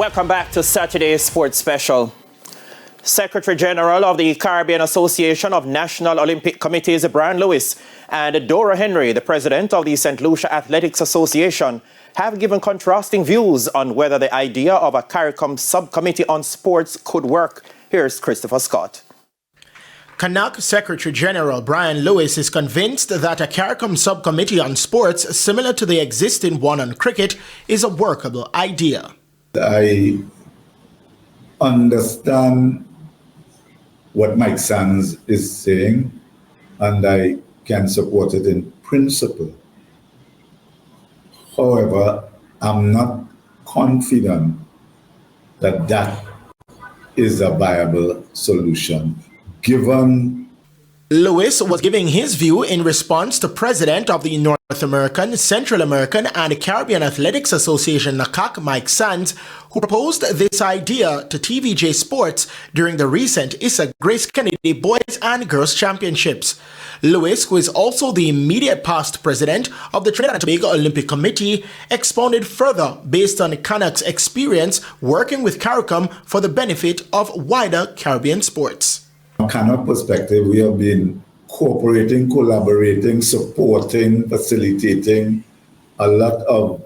Welcome back to Saturday's Sports Special. Secretary General of the Caribbean Association of National Olympic Committees, Brian Lewis, and Dora Henry, the president of the St. Lucia Athletics Association, have given contrasting views on whether the idea of a CARICOM subcommittee on sports could work. Here's Christopher Scott. CANOC Secretary General Brian Lewis is convinced that a CARICOM subcommittee on sports, similar to the existing one on cricket, is a workable idea. I understand what Mike Sands is saying, and I can support it in principle. However, I'm not confident that that is a viable solution, given Lewis was giving his view in response to President of the North American, Central American and Caribbean Athletics Association, CANOC, Mike Sands, who proposed this idea to TVJ Sports during the recent Issa Grace Kennedy Boys and Girls Championships. Lewis, who is also the immediate past president of the Trinidad and Tobago Olympic Committee, expounded further based on CANOC's experience working with CARICOM for the benefit of wider Caribbean sports. From a CANOC perspective, we have been cooperating, collaborating, supporting, facilitating a lot of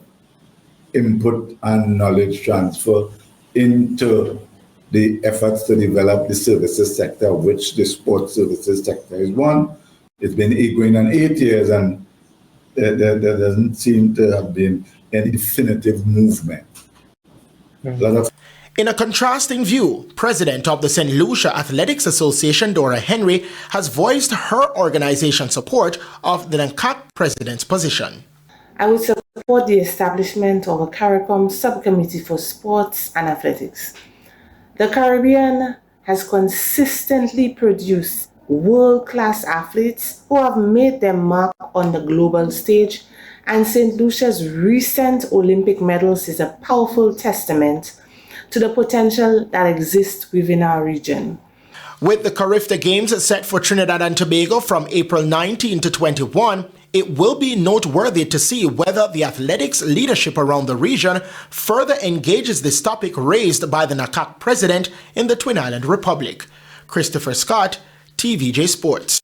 input and knowledge transfer into the efforts to develop the services sector, of which the sports services sector is one. It's been going on 8 years, and there doesn't seem to have been any definitive movement. In a contrasting view, President of the St. Lucia Athletics Association, Dora Henry, has voiced her organization's support of the CANOC president's position. I would support the establishment of a CARICOM subcommittee for sports and athletics. The Caribbean has consistently produced world-class athletes who have made their mark on the global stage, and St. Lucia's recent Olympic medals is a powerful testament to the potential that exists within our region. With the Carifta Games set for Trinidad and Tobago from April 19 to 21, it will be noteworthy to see whether the athletics leadership around the region further engages this topic raised by the CANOC president in the Twin Island Republic. Christopher Scott, TVJ Sports.